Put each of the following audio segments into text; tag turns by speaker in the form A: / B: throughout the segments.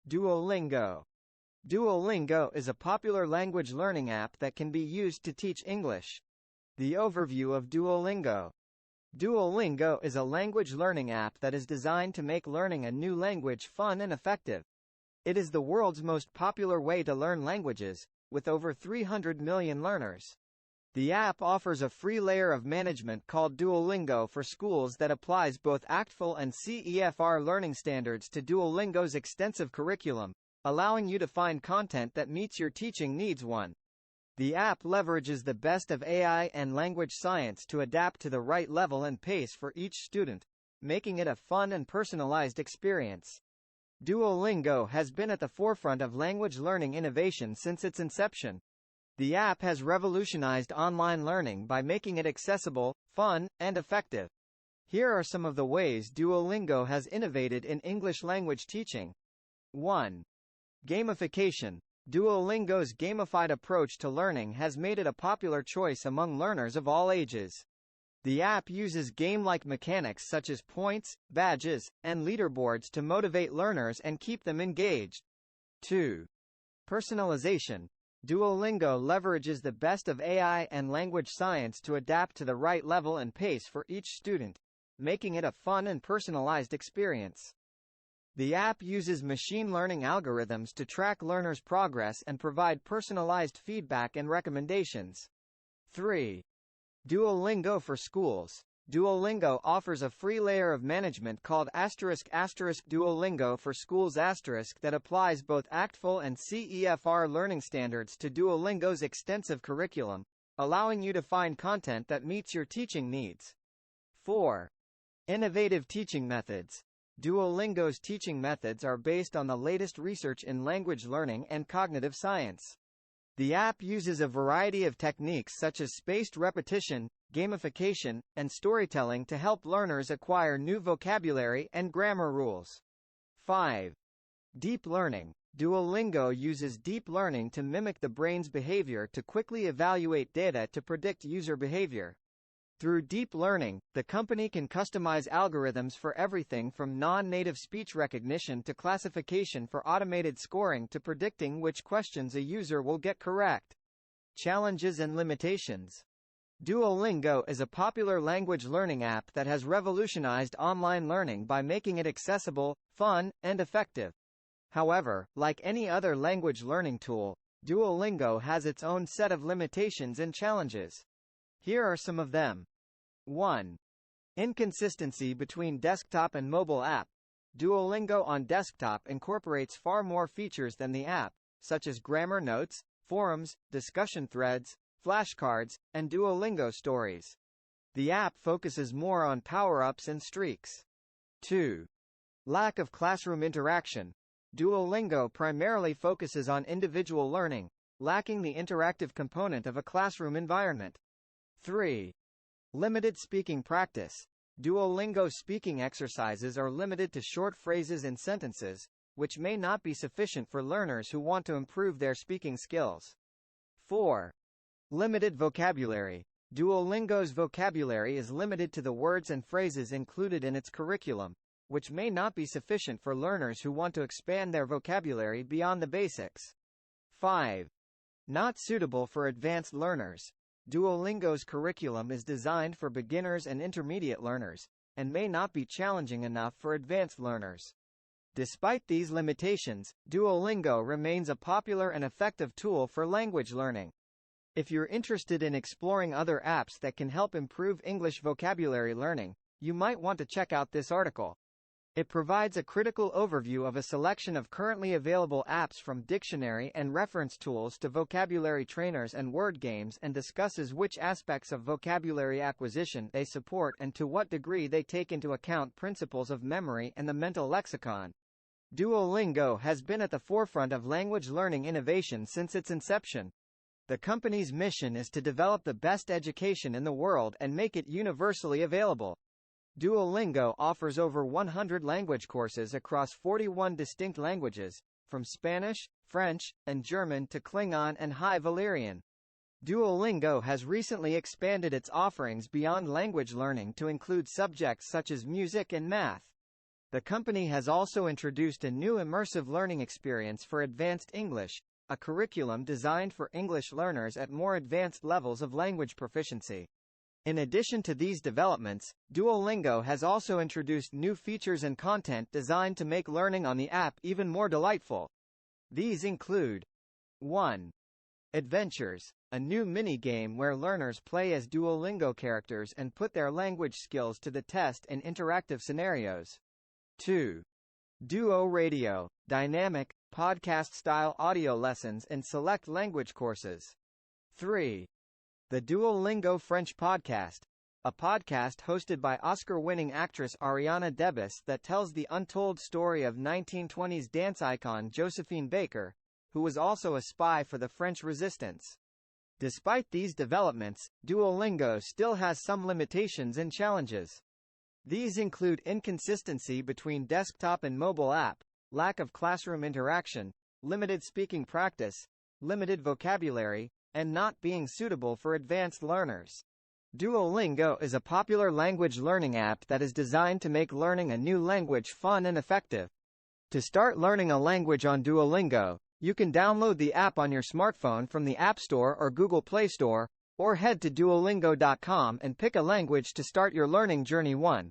A: Duolingo. Duolingo is a popular language learning app that can be used to teach English. The overview of Duolingo. Duolingo is a language learning app that is designed to make learning a new language fun and effective. It is the world's most popular way to learn languages, with over 300 million learners. The app offers a free layer of management called Duolingo for schools that applies both ACTFL and CEFR learning standards to Duolingo's extensive curriculum, allowing you to find content that meets your teaching needs. 1. The app leverages the best of AI and language science to adapt to the right level and pace for each student, making it a fun and personalized experience. Duolingo has been at the forefront of language learning innovation since its inception. The app has revolutionized online learning by making it accessible, fun, and effective. Here are some of the ways Duolingo has innovated in English language teaching. 1. Gamification. Duolingo's gamified approach to learning has made it a popular choice among learners of all ages. The app uses game-like mechanics such as points, badges, and leaderboards to motivate learners and keep them engaged. 2. Personalization. Duolingo leverages the best of AI and language science to adapt to the right level and pace for each student, making it a fun and personalized experience. The app uses machine learning algorithms to track learners' progress and provide personalized feedback and recommendations. 3. Duolingo for schools. Duolingo offers a free layer of management called **Duolingo for schools** that applies both ACTFL and CEFR learning standards to Duolingo's extensive curriculum, allowing you to find content that meets your teaching needs. 4. Innovative teaching methods. Duolingo's teaching methods are based on the latest research in language learning and cognitive science. The app uses a variety of techniques such as spaced repetition, gamification, and storytelling to help learners acquire new vocabulary and grammar rules. 5. Deep learning. Duolingo uses deep learning to mimic the brain's behavior to quickly evaluate data to predict user behavior. Through deep learning, the company can customize algorithms for everything from non-native speech recognition to classification for automated scoring to predicting which questions a user will get correct. Challenges and limitations. Duolingo is a popular language learning app that has revolutionized online learning by making it accessible, fun, and effective. However, like any other language learning tool, Duolingo has its own set of limitations and challenges. Here are some of them. 1. Inconsistency between desktop and mobile app. Duolingo on desktop incorporates far more features than the app, such as grammar notes, forums, discussion threads, flashcards, and Duolingo stories. The app focuses more on power-ups and streaks. 2. Lack of classroom interaction. Duolingo primarily focuses on individual learning, lacking the interactive component of a classroom environment. 3. Limited speaking practice. Duolingo speaking exercises are limited to short phrases and sentences, which may not be sufficient for learners who want to improve their speaking skills. 4. Limited vocabulary. Duolingo's vocabulary is limited to the words and phrases included in its curriculum, which may not be sufficient for learners who want to expand their vocabulary beyond the basics. 5. Not suitable for advanced learners. Duolingo's curriculum is designed for beginners and intermediate learners, and may not be challenging enough for advanced learners. Despite these limitations, Duolingo remains a popular and effective tool for language learning. If you're interested in exploring other apps that can help improve English vocabulary learning, you might want to check out this article. It provides a critical overview of a selection of currently available apps from dictionary and reference tools to vocabulary trainers and word games and discusses which aspects of vocabulary acquisition they support and to what degree they take into account principles of memory and the mental lexicon. Duolingo has been at the forefront of language learning innovation since its inception. The company's mission is to develop the best education in the world and make it universally available. Duolingo offers over 100 language courses across 41 distinct languages, from Spanish, French, and German to Klingon and High Valyrian. Duolingo has recently expanded its offerings beyond language learning to include subjects such as music and math. The company has also introduced a new immersive learning experience for advanced English, a curriculum designed for English learners at more advanced levels of language proficiency. In addition to these developments, Duolingo has also introduced new features and content designed to make learning on the app even more delightful. These include 1. Adventures, a new mini-game where learners play as Duolingo characters and put their language skills to the test in interactive scenarios. 2. Duo Radio, dynamic, podcast-style audio lessons and select language courses. 3. The Duolingo French Podcast, a podcast hosted by Oscar-winning actress Ariana DeBose that tells the untold story of 1920s dance icon Josephine Baker, who was also a spy for the French resistance. Despite these developments, Duolingo still has some limitations and challenges. These include inconsistency between desktop and mobile app, lack of classroom interaction, limited speaking practice, limited vocabulary, and not being suitable for advanced learners. Duolingo is a popular language learning app that is designed to make learning a new language fun and effective. To start learning a language on Duolingo, you can download the app on your smartphone from the App Store or Google Play Store, or head to duolingo.com and pick a language to start your learning journey. 1.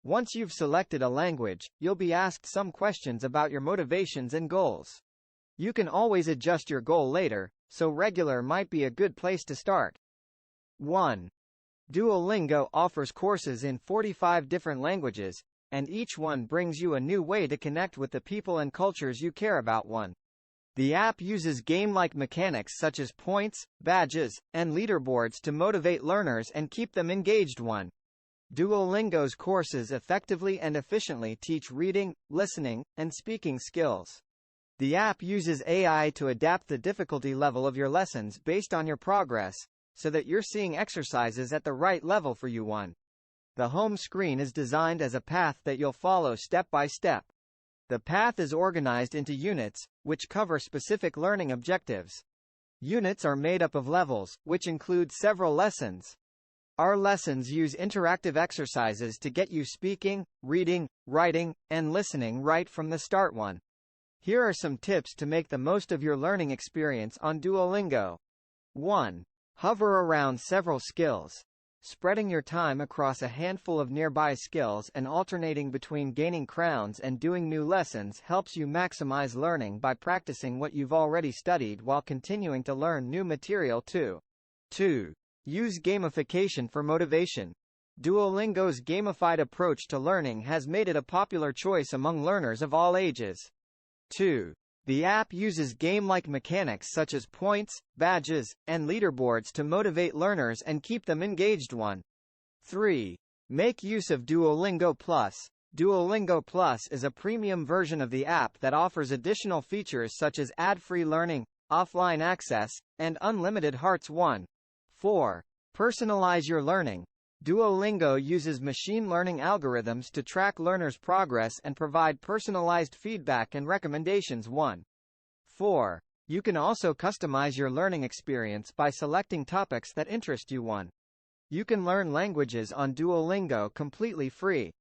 A: Once you've selected a language, you'll be asked some questions about your motivations and goals. You can always adjust your goal later, so regular might be a good place to start. 1. Duolingo offers courses in 45 different languages, and each one brings you a new way to connect with the people and cultures you care about. 1. The app uses game-like mechanics such as points, badges, and leaderboards to motivate learners and keep them engaged. 1. Duolingo's courses effectively and efficiently teach reading, listening, and speaking skills. The app uses AI to adapt the difficulty level of your lessons based on your progress, so that you're seeing exercises at the right level for you. 1. The home screen is designed as a path that you'll follow step by step. The path is organized into units, which cover specific learning objectives. Units are made up of levels, which include several lessons. Our lessons use interactive exercises to get you speaking, reading, writing, and listening right from the start. 1. Here are some tips to make the most of your learning experience on Duolingo. 1. Hover around several skills. Spreading your time across a handful of nearby skills and alternating between gaining crowns and doing new lessons helps you maximize learning by practicing what you've already studied while continuing to learn new material too. 2. Use gamification for motivation. Duolingo's gamified approach to learning has made it a popular choice among learners of all ages. 2. The app uses game-like mechanics such as points, badges, and leaderboards to motivate learners and keep them engaged. 1. 3. Make use of Duolingo Plus. Duolingo Plus is a premium version of the app that offers additional features such as ad-free learning, offline access, and unlimited hearts. 1. 4. Personalize your learning. Duolingo uses machine learning algorithms to track learners' progress and provide personalized feedback and recommendations. 1. 4. You can also customize your learning experience by selecting topics that interest you. 1. You can learn languages on Duolingo completely free.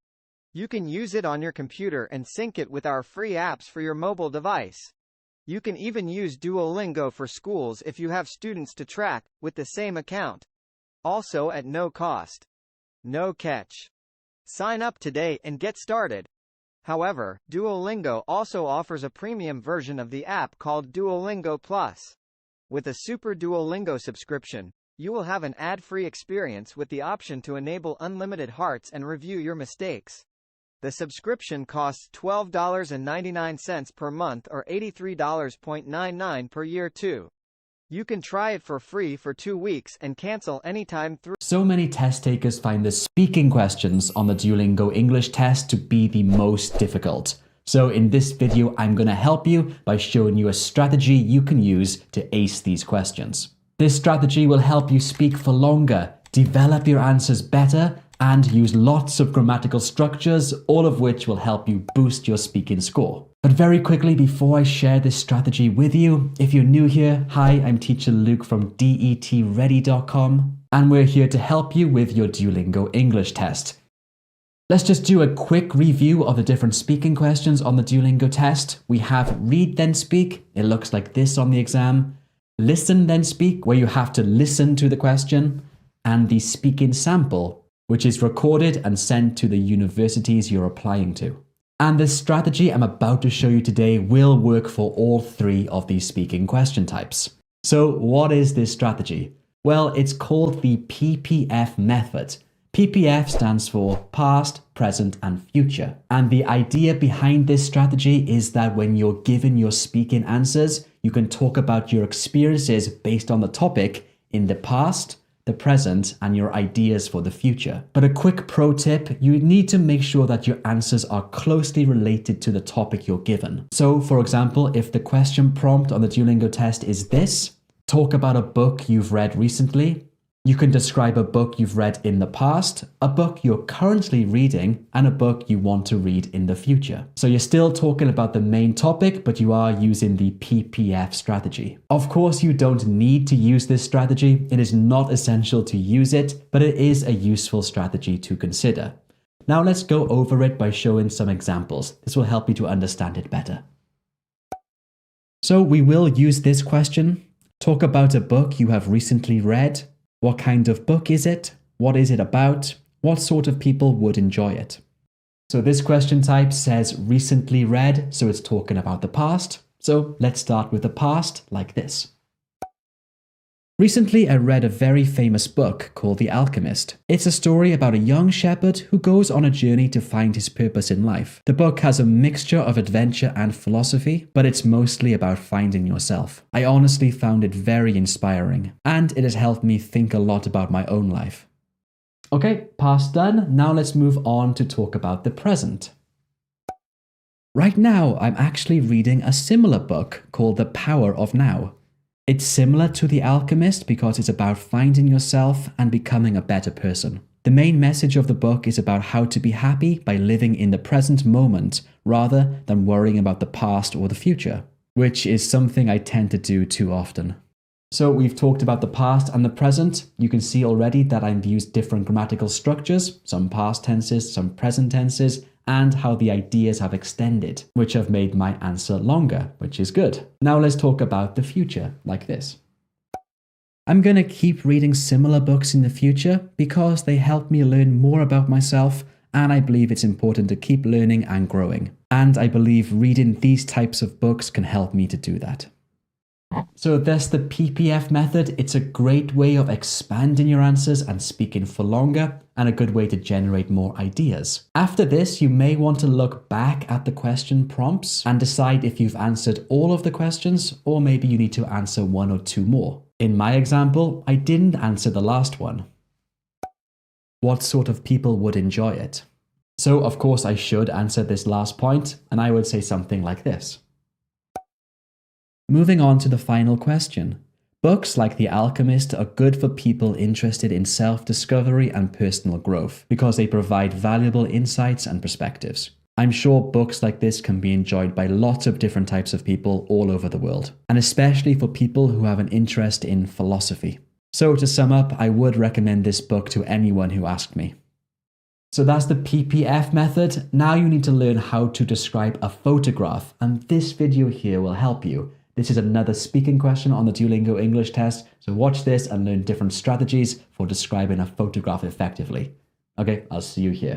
A: You can use it on your computer and sync it with our free apps for your mobile device. You can even use Duolingo for schools if you have students to track, with the same account. Also at no cost. No catch. Sign up today and get started. However, Duolingo also offers a premium version of the app called Duolingo Plus. With a Super Duolingo subscription, you will have an ad-free experience with the option to enable unlimited hearts and review your mistakes. The subscription costs $12.99 per month or $83.99 per year too. You can try it for free for 2 weeks and cancel anytime through.
B: So many test takers find the speaking questions on the Duolingo English test to be the most difficult. So in this video, I'm going to help you by showing you a strategy you can use to ace these questions. This strategy will help you speak for longer, develop your answers better, and use lots of grammatical structures, all of which will help you boost your speaking score. But very quickly, before I share this strategy with you, if you're new here, hi, I'm teacher Luke from DETready.com, and we're here to help you with your Duolingo English test. Let's just do a quick review of the different speaking questions on the Duolingo test. We have read then speak. It looks like this on the exam. Listen then speak, where you have to listen to the question. And the speaking sample, which is recorded and sent to the universities you're applying to. And the strategy I'm about to show you today will work for all three of these speaking question types. So what is this strategy? Well, it's called the PPF method. PPF stands for past, present, and future. And the idea behind this strategy is that when you're given your speaking answers, you can talk about your experiences based on the topic in the past, the present, and your ideas for the future. But a quick pro tip, you need to make sure that your answers are closely related to the topic you're given. So for example, if the question prompt on the Duolingo test is this, talk about a book you've read recently, you can describe a book you've read in the past, a book you're currently reading, and a book you want to read in the future. So you're still talking about the main topic, but you are using the PPF strategy. Of course, you don't need to use this strategy. It is not essential to use it, but it is a useful strategy to consider. Now let's go over it by showing some examples. This will help you to understand it better. So we will use this question. Talk about a book you have recently read. What kind of book is it? What is it about? What sort of people would enjoy it? So this question type says recently read, so it's talking about the past. So let's start with the past like this. Recently, I read a very famous book called The Alchemist. It's a story about a young shepherd who goes on a journey to find his purpose in life. The book has a mixture of adventure and philosophy, but it's mostly about finding yourself. I honestly found it very inspiring, and it has helped me think a lot about my own life. Okay, past done. Now let's move on to talk about the present. Right now, I'm actually reading a similar book called The Power of Now. It's similar to The Alchemist because it's about finding yourself and becoming a better person. The main message of the book is about how to be happy by living in the present moment rather than worrying about the past or the future, which is something I tend to do too often. So we've talked about the past and the present. You can see already that I've used different grammatical structures, some past tenses, some present tenses, and how the ideas have extended, which have made my answer longer, which is good. Now let's talk about the future, like this. I'm going to keep reading similar books in the future because they help me learn more about myself, and I believe it's important to keep learning and growing. And I believe reading these types of books can help me to do that. So that's the PPF method. It's a great way of expanding your answers and speaking for longer, and a good way to generate more ideas. After this, you may want to look back at the question prompts and decide if you've answered all of the questions, or maybe you need to answer one or two more. In my example, I didn't answer the last one. What sort of people would enjoy it? So of course I should answer this last point, and I would say something like this. Moving on to the final question. Books like The Alchemist are good for people interested in self-discovery and personal growth because they provide valuable insights and perspectives. I'm sure books like this can be enjoyed by lots of different types of people all over the world, and especially for people who have an interest in philosophy. So to sum up, I would recommend this book to anyone who asked me. So that's the PPF method. Now you need to learn how to describe a photograph, and this video here will help you. This is another speaking question on the Duolingo English test, so watch this and learn different strategies for describing a photograph effectively. Okay, I'll see you here.